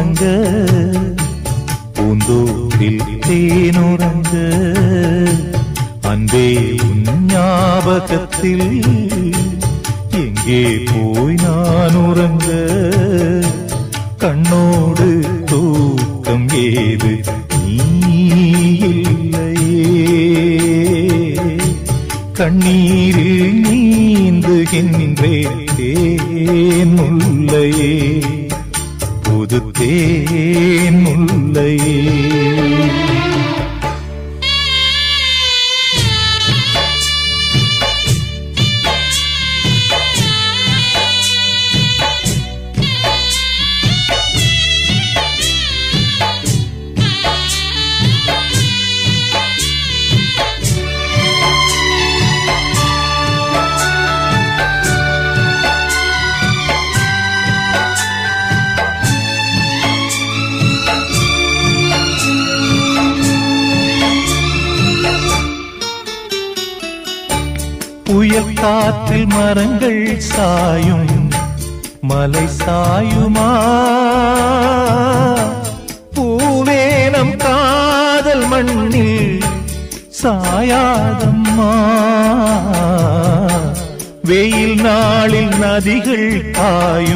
உறங்க பூந்தோட்டில் தேனுறங்க அன்பே உன் ஞாபகத்தில் எங்கே போய் நான் உறங்க கண்ணோடு தூக்கம் ஏது நீ இல்லையே கண்ணீரில் நீந்துகின்றேன் தேன் முல்லையே புது தேன் முல்லையே புயல் காற்றில் மரங்கள் சாயும் மலை சாயுமா பூவேனம் காதல் மண்ணில் சாயாதம்மா வெயில் நாளில் நதிகள் காயும்